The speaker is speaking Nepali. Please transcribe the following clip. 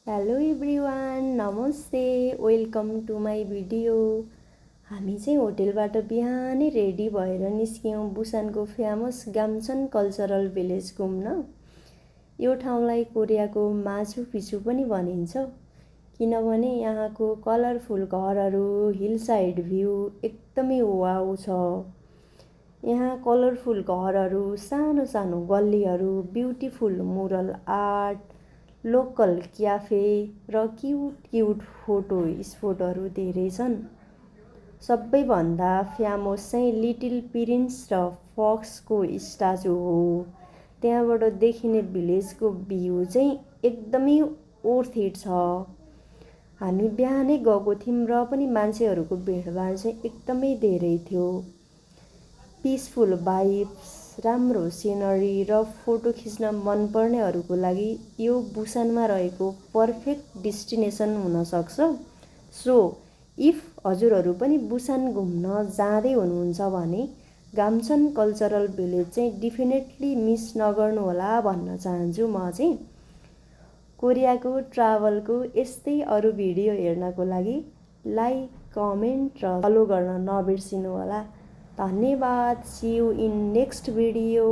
हेलो एभ्रिवान, नमस्ते, वेलकम टु माई भिडियो। हामी चाहिँ होटेलबाट बिहानै रेडी भएर निस्क्यौँ बुसानको फेमस गाम्सन कल्चरल भिलेज घुम्न। यो ठाउँलाई कोरियाको माचु पिचु पनि भनिन्छ किनभने यहाँको कलरफुल घरहरू, हिलसाइड भ्यू एकदमै वाउ छ। यहाँ कलरफुल घरहरू, सानो सानो गल्लीहरू, ब्युटिफुल मुरल आर्ट, लोकल क्याफे र क्युट फोटो स्पोटहरू धेरै छन्। सबैभन्दा फेमस चाहिँ लिटिल प्रिन्स र फक्सको स्ट्याचु हो। त्यहाँबाट देखिने भिलेजको भ्यू चाहिँ एकदमै वर्थ इट छ। हामी बिहानै गएको थियौँ र पनि मान्छेहरूको भिडभाड चाहिँ एकदमै धेरै थियो। पिसफुल भाइब्स, राम्रो सिनरी र फोटो खिच्न मनपर्नेहरूको लागि यो बुसानमा रहेको पर्फेक्ट डेस्टिनेसन हुनसक्छ। सो इफ हजुरहरू पनि बुसान घुम्न जाँदै हुनुहुन्छ भने गाम्सन कल्चरल भिलेज चाहिँ डेफिनेटली मिस नगर्नुहोला भन्न चाहन्छु। म चाहिँ कोरियाको ट्राभलको यस्तै अरू भिडियो हेर्नको लागि लाइक, कमेन्ट र फलो गर्न नबिर्सिनुहोला। धन्यवाद। See you in next video.